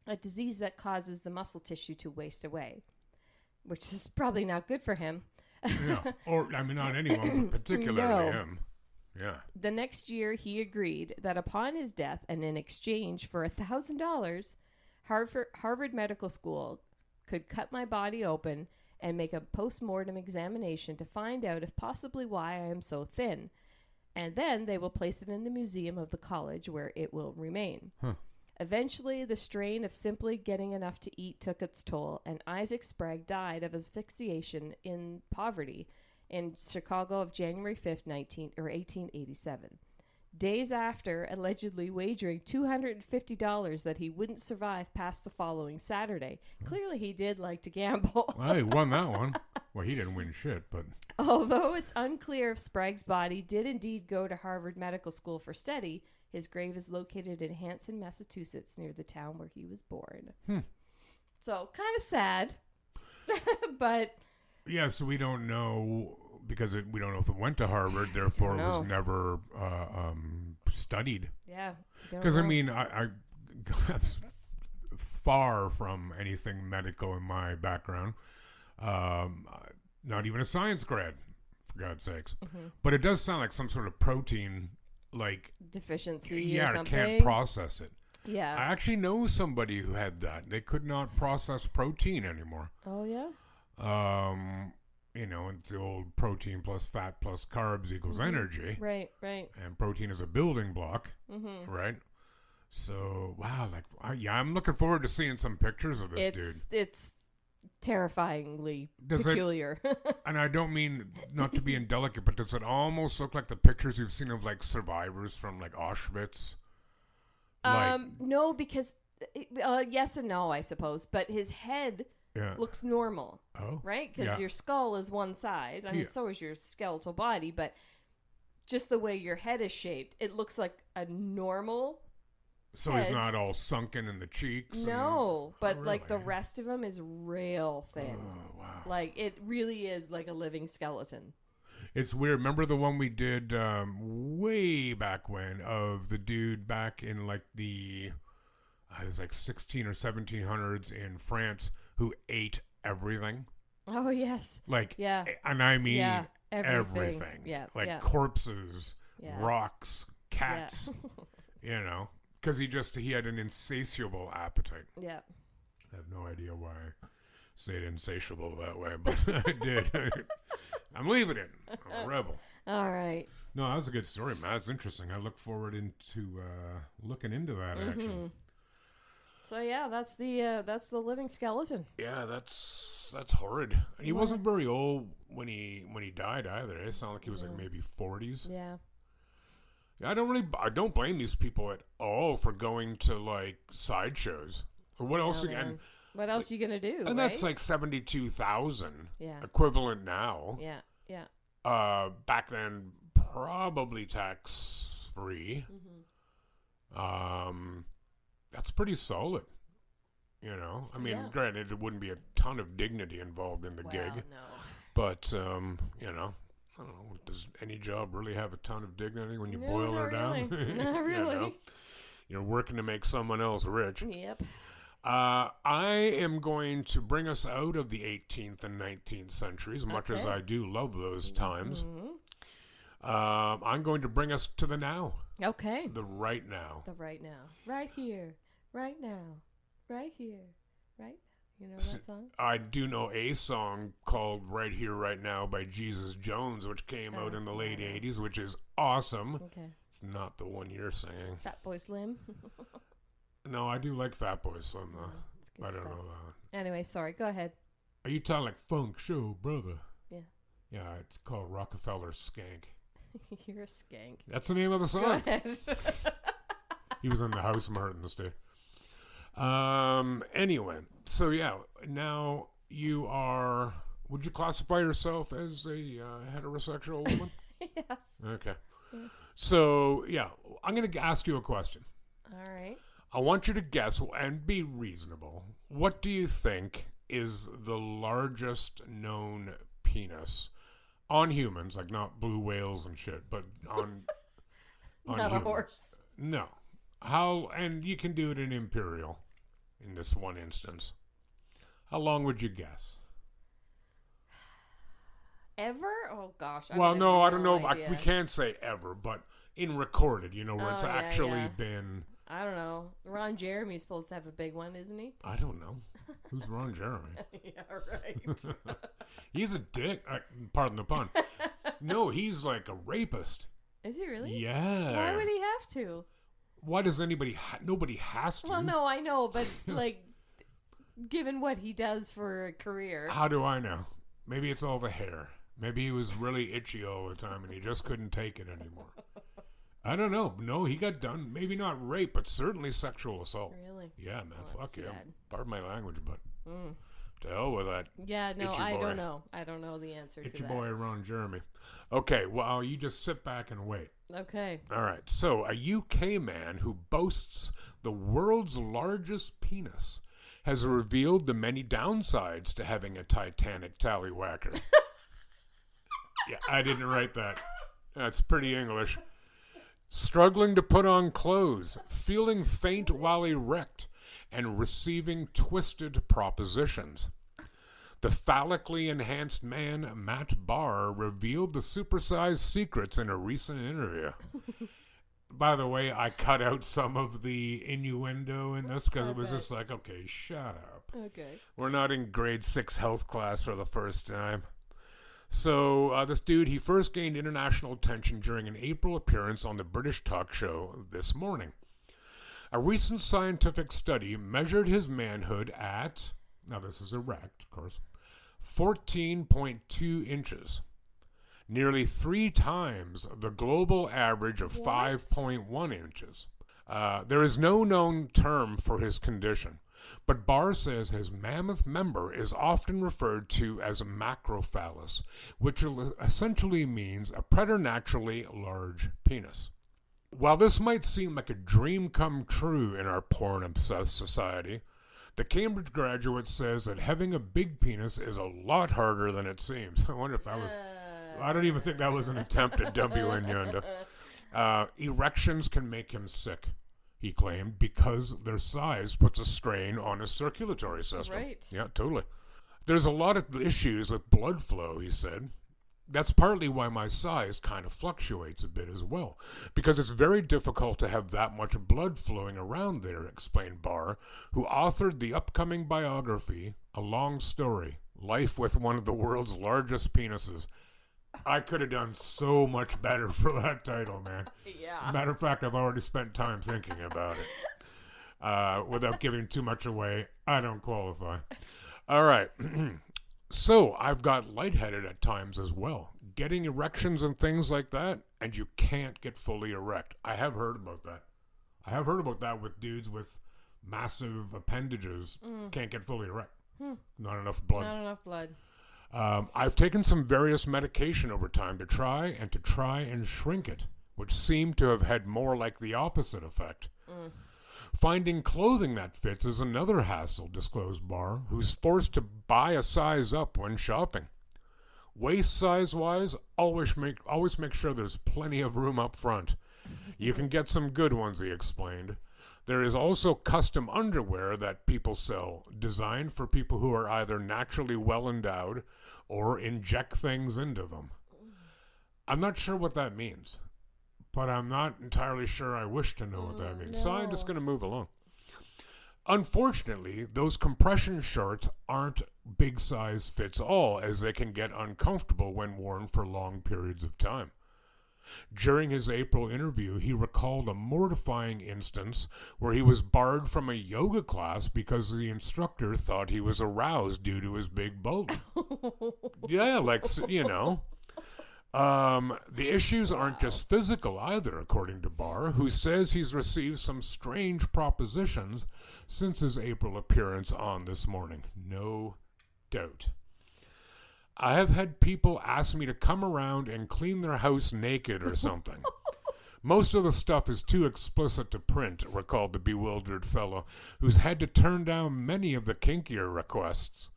C: a disease that causes the muscle tissue to waste away, which is probably not good for him.
B: Yeah. Or, I mean, not anyone, but particularly
C: No.
B: him. Yeah.
C: The next year, he agreed that upon his death and in exchange for $1,000, Harvard Medical School could cut my body open and make a post-mortem examination to find out if possibly why I am so thin. And then they will place it in the museum of the college where it will remain.
B: Huh.
C: Eventually, the strain of simply getting enough to eat took its toll, and Isaac Sprague died of asphyxiation in poverty in Chicago of January 5th, 1887. Days after, allegedly wagering $250 that he wouldn't survive past the following Saturday. Clearly, he did like to gamble.
B: Well, he won that one. Well, he didn't win shit, but...
C: Although it's unclear if Sprague's body did indeed go to Harvard Medical School for study, his grave is located in Hanson, Massachusetts, near the town where he was born. So, kind of sad. But...
B: Yeah, so we don't know, because we don't know if it went to Harvard, therefore it was never studied.
C: Yeah.
B: Because, I mean, I'm far from anything medical in my background. Not even a science grad, for God's sakes. But it does sound like some sort of protein, like...
C: deficiency or something.
B: Can't process it.
C: Yeah.
B: I actually know somebody who had that. They could not process protein anymore.
C: Oh, yeah?
B: You know, it's the old protein plus fat plus carbs equals energy.
C: Right.
B: And protein is a building block, right? So, wow, I'm looking forward to seeing some pictures of this dude.
C: It's terrifyingly peculiar.
B: And I don't mean not to be indelicate, but does it almost look like the pictures you've seen of, like, survivors from, like, Auschwitz?
C: No, because, yes and no, I suppose, but his head... looks normal, right? Because your skull is one size. I mean, so is your skeletal body, but just the way your head is shaped, it looks like a normal
B: So
C: head.
B: he's not all sunken in the cheeks?
C: No, but
B: really?
C: like the rest of him is real thin.
B: Oh, wow.
C: Like it really is like a living skeleton.
B: It's weird. Remember the one we did way back when of the dude back in like it was like 16 or 1700s in France who ate everything?
C: Oh, yes.
B: Like,
C: yeah.
B: And I mean
C: everything.
B: Yeah.
C: Like
B: corpses,
C: yeah.
B: rocks, cats, you know, because he had an insatiable appetite.
C: Yeah.
B: I have no idea why I say it insatiable that way, but I did. I'm leaving it. I'm a rebel.
C: All right.
B: No, that was a good story, man. That's interesting. I look forward into looking into that action.
C: So yeah, that's the living skeleton.
B: Yeah, that's horrid. And he wasn't very old when he died either. It sounded like he was like maybe 40s.
C: Yeah.
B: I don't blame these people at all for going to like sideshows. Or what else?
C: What else are you gonna do?
B: And that's like 72,000
C: Yeah.
B: equivalent now.
C: Yeah.
B: Back then, probably tax free. That's pretty solid. You know, I mean, granted, it wouldn't be a ton of dignity involved in the gig,
C: no.
B: but you know, I don't know. Does any job really have a ton of dignity when you boil her down?
C: Not really.
B: You know, you're working to make someone else rich.
C: Yep.
B: I am going to bring us out of the 18th and 19th centuries, much as I do love those times. I'm going to bring us to the now.
C: Okay.
B: The right now.
C: The right now. Right here. Right now. Right here. Right now. You know that song?
B: I do know a song called Right Here, Right Now by Jesus Jones, which came out in the late 80s, which is awesome.
C: Okay.
B: It's not the one you're singing.
C: Fat Boy Slim.
B: No, I do like Fat Boy Slim, though.
C: Good
B: I don't
C: stuff.
B: know that.
C: Anyway, sorry. Go ahead.
B: Are you talking like Funk Show, brother?
C: Yeah.
B: Yeah, it's called Rockefeller Skank.
C: You're a skank.
B: That's the name of the
C: Go
B: song.
C: ahead.
B: He was in the house Martin this day. Anyway, so yeah, now you are. Would you classify yourself as a heterosexual woman?
C: Yes.
B: Okay. Yeah. So yeah, I'm going to ask you a question.
C: All right.
B: I want you to guess and be reasonable. What do you think is the largest known penis on humans, like not blue whales and shit, but on
C: Not
B: humans?
C: a horse.
B: No. How, and you can do it in imperial in this one instance. How long would you guess?
C: Ever? Oh gosh.
B: Well, no, I don't know.
C: Idea.
B: We can't say ever, but in recorded, where it's actually been.
C: I don't know. Ron Jeremy's supposed to have a big one, isn't he?
B: I don't know. Who's Ron Jeremy?
C: Yeah, right.
B: He's a dick. Pardon the pun. No, he's like a rapist.
C: Is he really?
B: Yeah.
C: Why would he have to?
B: Why does anybody? Nobody has to.
C: Well, no, I know, but like, given what he does for a career.
B: How do I know? Maybe it's all the hair. Maybe he was really itchy all the time and he just couldn't take it anymore. I don't know. No, he got done. Maybe not rape, but certainly sexual assault.
C: Really?
B: Yeah, man. Fuck yeah.
C: Bad.
B: Pardon my language, but to hell with that.
C: Yeah, no,
B: itchy
C: I
B: boy.
C: don't know. I don't know the answer to
B: Itchy
C: that.
B: boy Ron Jeremy. Okay, well, you just sit back and wait.
C: Okay.
B: All right. So, a UK man who boasts the world's largest penis has revealed the many downsides to having a Titanic tallywhacker. Yeah, I didn't write that. That's pretty English. Struggling to put on clothes, feeling faint while erect, and receiving twisted propositions. The phallically enhanced man, Matt Barr, revealed the supersized secrets in a recent interview. By the way, I cut out some of the innuendo in this because it was just like, okay, shut up.
C: Okay.
B: We're not in grade 6 health class for the first time. So this dude, he first gained international attention during an April appearance on the British talk show This Morning. A recent scientific study measured his manhood at, now this is erect, of course, 14.2 inches. Nearly 3 times the global average of 5.1 inches. There is no known term for his condition, but Barr says his mammoth member is often referred to as a macrophallus, which essentially means a preternaturally large penis. While this might seem like a dream come true in our porn-obsessed society, the Cambridge graduate says that having a big penis is a lot harder than it seems. I wonder if that was... I don't even think that was an attempt at W innuendo. Erections can make him sick, he claimed, because their size puts a strain on his circulatory system.
C: Right.
B: Yeah, totally. There's a lot of issues with blood flow, he said. That's partly why my size kind of fluctuates a bit as well, because it's very difficult to have that much blood flowing around there, explained Barr, who authored the upcoming biography, A Long Story, Life with One of the World's Largest Penises. I could have done so much better for that title, man.
C: Yeah.
B: Matter of fact, I've already spent time thinking about it. Without giving too much away, I don't qualify. All right. So, I've got lightheaded at times as well. Getting erections and things like that, and you can't get fully erect. I have heard about that. I have heard about that with dudes with massive appendages. Can't get fully erect. Not enough blood.
C: Not enough blood.
B: I've taken some various medication over time to try and shrink it, which seem to have had more like the opposite effect. Finding clothing that fits is another hassle, disclosed Barr, who's forced to buy a size up when shopping. Waist size-wise, always make sure there's plenty of room up front. You can get some good ones, he explained. There is also custom underwear that people sell, designed for people who are either naturally well-endowed or inject things into them. I'm not sure what that means, but I'm not entirely sure I wish to know what that means. So I'm just going to move along. Unfortunately, those compression shorts aren't big size fits all, as they can get uncomfortable when worn for long periods of time. During his April interview, he recalled a mortifying instance where he was barred from a yoga class because the instructor thought he was aroused due to his big bulge. Yeah, like, you know. The issues aren't just physical either, according to Barr, who says he's received some strange propositions since his April appearance on This Morning. No doubt. I have had people ask me to come around and clean their house naked or something. Most of the stuff is too explicit to print, recalled the bewildered fellow, who's had to turn down many of the kinkier requests.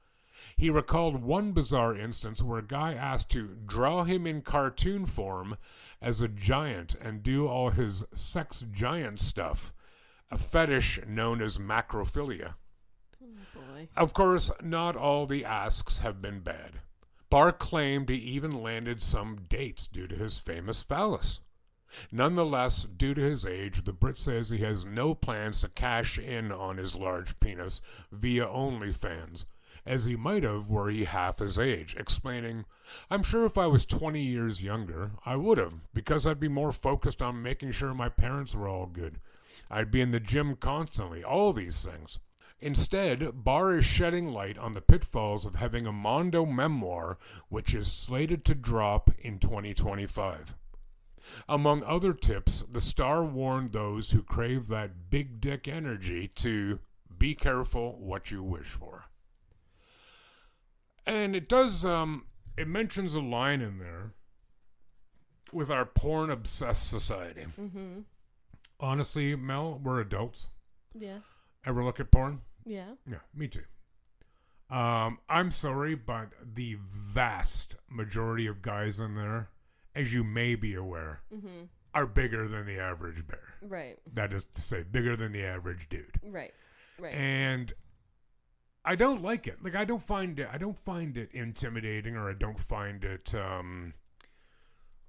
B: He recalled one bizarre instance where a guy asked to draw him in cartoon form as a giant and do all his sex giant stuff, a fetish known as macrophilia.
C: Oh boy.
B: Of course, not all the asks have been bad. Barr claimed he even landed some dates due to his famous phallus. Nonetheless, due to his age, the Brit says he has no plans to cash in on his large penis via OnlyFans, as he might have were he half his age, explaining, "I'm sure if I was 20 years younger, I would have, because I'd be more focused on making sure my parents were all good. I'd be in the gym constantly, all these things." Instead, Barr is shedding light on the pitfalls of having a Mondo memoir, which is slated to drop in 2025. Among other tips, the star warned those who crave that big dick energy to be careful what you wish for. And it does, it mentions a line in there with our porn-obsessed society.
C: Mm-hmm.
B: Honestly, Mel, we're adults.
C: Yeah.
B: Ever look at porn?
C: Yeah.
B: Yeah, me too. I'm sorry, but the vast majority of guys in there, as you may be aware, are bigger than the average bear.
C: Right.
B: That is to say, bigger than the average dude.
C: Right. Right.
B: And I don't like it. Like, I don't find it intimidating, or I don't find it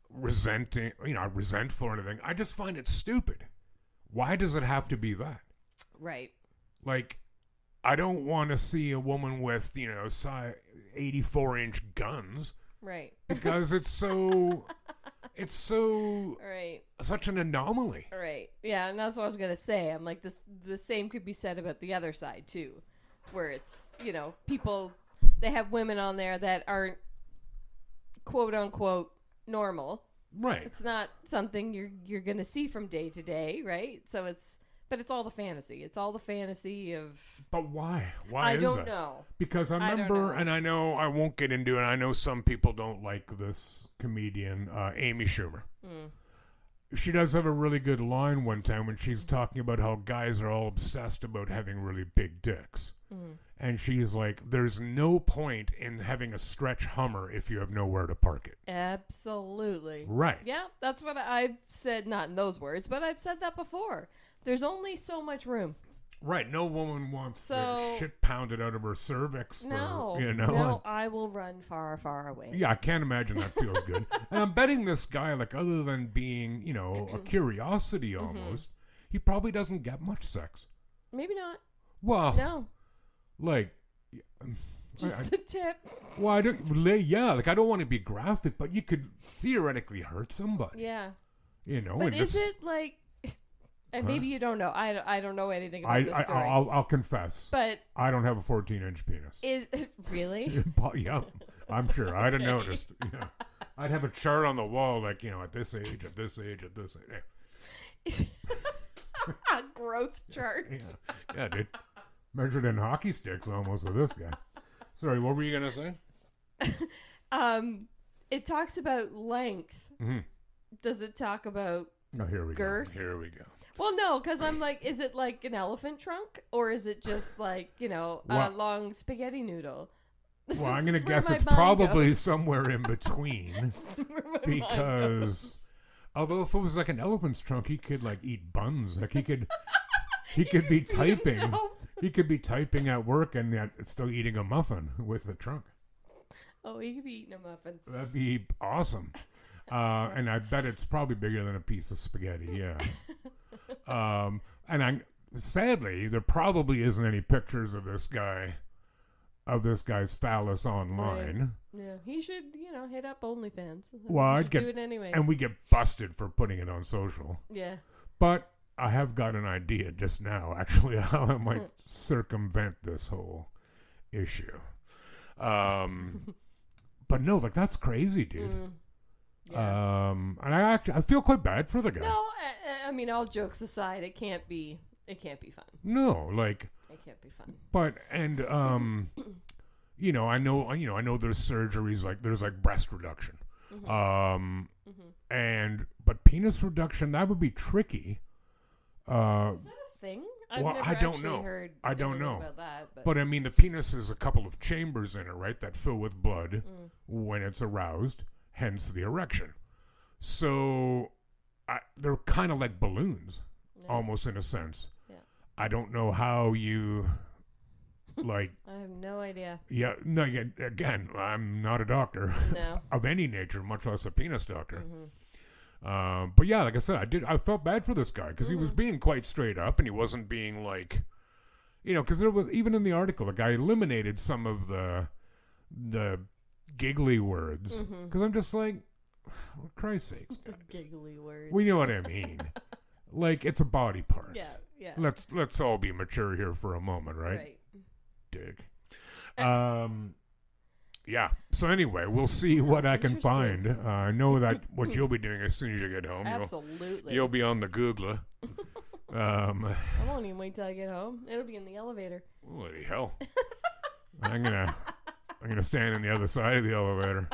B: resentful or anything. I just find it stupid. Why does it have to be that?
C: Right.
B: Like, I don't want to see a woman with, 84-inch guns.
C: Right.
B: Because it's so
C: Right.
B: such an anomaly.
C: Right. Yeah, and that's what I was gonna say. I'm like, the same could be said about the other side too, where it's, people, they have women on there that aren't quote unquote normal.
B: Right.
C: It's not something you're gonna see from day to day, right? So it's all the fantasy. It's all the fantasy of.
B: But why? Why
C: I
B: is
C: don't
B: that?
C: know.
B: Because I remember, and I know I won't get into it. I know some people don't like this comedian, Amy Schumer. She does have a really good line one time when she's talking about how guys are all obsessed about having really big dicks. And she's like, there's no point in having a stretch Hummer if you have nowhere to park it.
C: Absolutely.
B: Right.
C: Yeah, that's what I've said, not in those words, but I've said that before. There's only so much room.
B: Right. No woman wants
C: So,
B: shit pounded out of her cervix.
C: No, I will run far, far away.
B: Yeah, I can't imagine that feels good. And I'm betting this guy, like, other than being, a curiosity almost, he probably doesn't get much sex.
C: Maybe not.
B: Well,
C: No.
B: Like,
C: Just a tip.
B: Well, I don't want to be graphic, but you could theoretically hurt somebody.
C: Yeah.
B: But
C: is it like? And maybe you don't know. I don't know anything about this story.
B: I'll confess.
C: But
B: I don't have a 14-inch penis.
C: Is really?
B: Yeah, I'm sure. I'd have noticed. I'd have a chart on the wall, like, at this age, at this age, at this age.
C: A growth chart.
B: Yeah, dude. Measured in hockey sticks almost with this guy. Sorry, what were you going to say?
C: It talks about length.
B: Mm-hmm.
C: Does it talk about girth?
B: Here we go.
C: Well, no, because I'm like, is it like an elephant trunk? Or is it just like, a long spaghetti noodle?
B: Well, I'm going to guess it's probably somewhere in between. Because although if it was like an elephant's trunk, he could like eat buns. Like he could be typing.
C: Himself.
B: He could be typing at work and yet still eating a muffin with the trunk.
C: Oh, he could be eating a muffin.
B: That'd be awesome. And I bet it's probably bigger than a piece of spaghetti, yeah. And sadly, there probably isn't any pictures of this guy's phallus online.
C: Right. Yeah, he should, hit up OnlyFans.
B: Well, I'd
C: do it anyways.
B: And we get busted for putting it on social.
C: Yeah.
B: But I have got an idea just now, actually, how I might circumvent this whole issue. But no, like, that's crazy, dude.
C: Yeah.
B: And I feel quite bad for the guy.
C: No, I mean, all jokes aside, it can't be fun.
B: No, like,
C: it can't be fun.
B: But I know there's surgeries, like there's like breast reduction, but penis reduction, that would be tricky.
C: Is that a thing?
B: I don't know. I don't know
C: about that.
B: But I mean, the penis is a couple of chambers in it, right, that fill with blood when it's aroused, hence the erection. So they're kind of like balloons, almost in a sense.
C: Yeah.
B: I don't know how you Like,
C: I have no idea.
B: yeah, no, again, I'm not a doctor
C: No.
B: of any nature, much less a penis doctor.
C: Mm-hmm.
B: But yeah, like I said, I felt bad for this guy because he was being quite straight up, and he wasn't being like, because there was, even in the article, the guy eliminated some of the giggly words because I'm just like, for Christ's sakes,
C: The giggly words.
B: we know what I mean. Like, it's a body part.
C: Yeah.
B: Let's all be mature here for a moment, right? Dick. Yeah. So anyway, we'll see what I can
C: interesting.
B: find. I know that what you'll be doing as soon as you get home.
C: Absolutely.
B: You'll be on the Googler.
C: I won't even wait till I get home. It'll be in the elevator.
B: Bloody hell. I'm gonna stand on the other side of the elevator.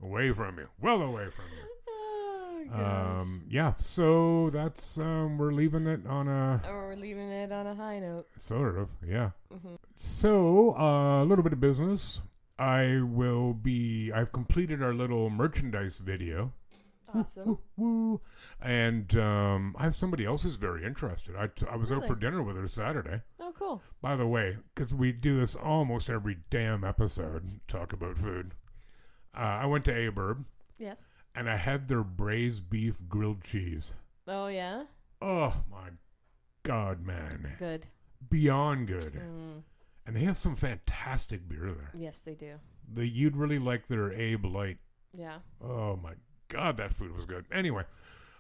B: Away from you. Well away from you.
C: Oh, gosh.
B: Yeah, so that's we're leaving it on a
C: Or we're leaving it on a high note.
B: sort of, yeah.
C: Mm-hmm.
B: So a little bit of business. I've completed our little merchandise video.
C: Awesome.
B: Woo. And I have somebody else who's very interested. I was out
C: Really?
B: for dinner with her Saturday.
C: Oh, cool.
B: By the way, because we do this almost every damn episode, talk about food. I went to Aberb,
C: Yes.
B: and I had their braised beef grilled cheese.
C: Oh, yeah?
B: Oh, my God, man.
C: Good.
B: Beyond good.
C: Mm.
B: And they have some fantastic beer there.
C: Yes, they do.
B: You'd really like their Abe Light.
C: Yeah.
B: Oh, my God, that food was good. Anyway,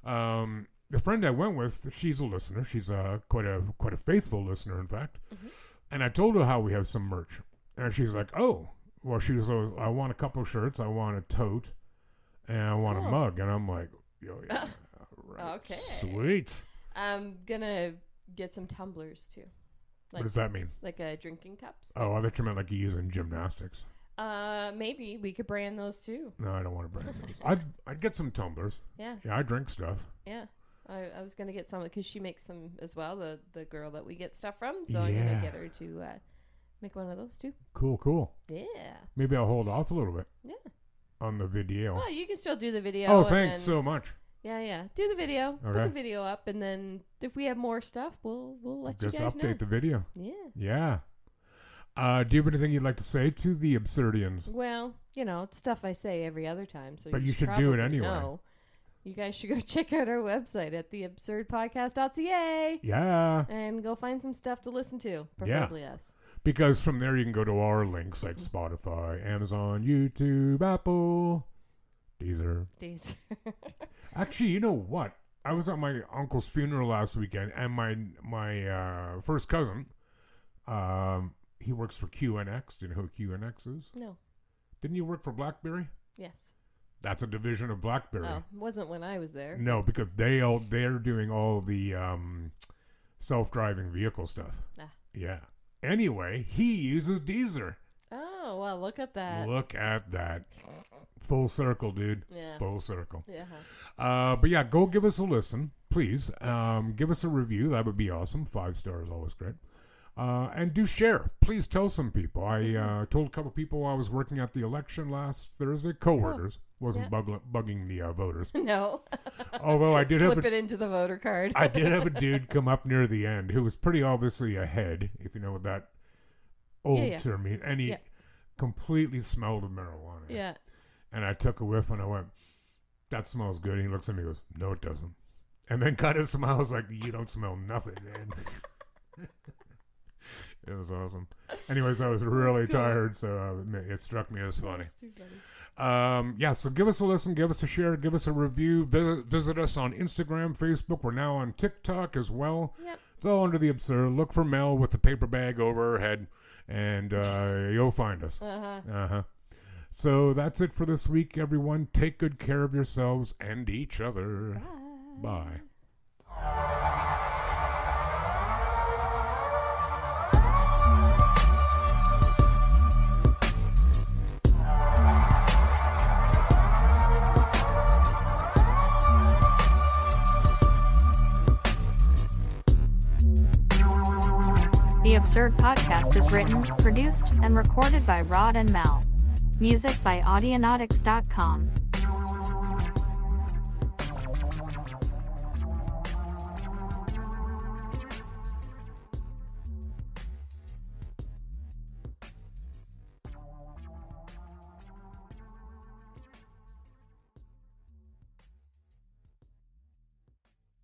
B: the friend I went with, she's a listener. She's quite a faithful listener, in fact.
C: Mm-hmm.
B: And I told her how we have some merch. And she's like, oh. Well, she was, I want a couple shirts, I want a tote, and I want a
C: Cool.
B: mug. And I'm like, yo, yeah, right.
C: Okay.
B: Sweet.
C: I'm gonna get some tumblers, too.
B: What does that mean?
C: Like drinking cups.
B: Oh, I thought you meant like you use in gymnastics.
C: Maybe we could brand those, too.
B: No, I don't want to brand those. I'd get some tumblers.
C: Yeah.
B: Yeah, I drink stuff.
C: Yeah. I was gonna get some because she makes them as well, the girl that we get stuff from. So I'm
B: Yeah.
C: gonna get her to make one of those, too.
B: Cool.
C: Yeah.
B: Maybe I'll hold off a little bit.
C: Yeah.
B: On the video.
C: Oh, you can still do the video.
B: Oh,
C: and
B: thanks
C: then-
B: so much.
C: Yeah. Do the video. Put
B: Okay.
C: the video up, and then if we have more stuff, we'll let
B: Just
C: you guys
B: update
C: know.
B: the video.
C: Yeah.
B: Yeah. Do you have anything you'd like to say to the Absurdians?
C: Well, it's stuff I say every other time, so
B: But you should do
C: probably
B: it anyway.
C: know. You guys should go check out our website at theabsurdpodcast.ca
B: Yeah.
C: and go find some stuff to listen to, preferably us.
B: Because from there you can go to our links like Spotify, Amazon, YouTube, Apple, Deezer.
C: These.
B: Actually, you know what? I was at my uncle's funeral last weekend, and my first cousin, he works for QNX. Do you know who QNX is?
C: No.
B: Didn't you work for BlackBerry?
C: Yes.
B: That's a division of BlackBerry.
C: Oh, wasn't when I was there.
B: No, because they're doing all the self-driving vehicle stuff.
C: Ah.
B: Yeah. Anyway, he uses Deezer.
C: Oh, well, look at that.
B: Look at that. Full circle, dude.
C: Yeah.
B: Full circle.
C: Yeah.
B: But yeah, go give us a listen, please.
C: Yes.
B: Give us a review. That would be awesome. 5 stars, always great. And do share. Please tell some people. I told a couple people I was working at the election last Thursday. Co-workers. Wasn't bugging the voters.
C: No.
B: Although I did
C: Slip it into the voter card.
B: I did have a dude come up near the end who was pretty obviously ahead, if you know what that old term means. And he completely smelled of marijuana.
C: Yeah.
B: And I took a whiff and I went, that smells good. And he looks at me and goes, no, it doesn't. And then kind of smiles like, you don't smell nothing, man. It was awesome. Anyways, I was really
C: cool.
B: tired, so it struck me as funny.
C: That's too funny.
B: Yeah, so give us a listen, give us a share, give us a review. Visit us on Instagram, Facebook. We're now on TikTok as well.
C: Yep.
B: It's all under the absurd. Look for Mel with the paper bag over her head, and you'll find us. So that's it for this week, everyone. Take good care of yourselves and each other.
C: Bye.
B: Bye.
A: The Absurd Podcast is written, produced, and recorded by Rod and Mel. Music by Audionautics.com.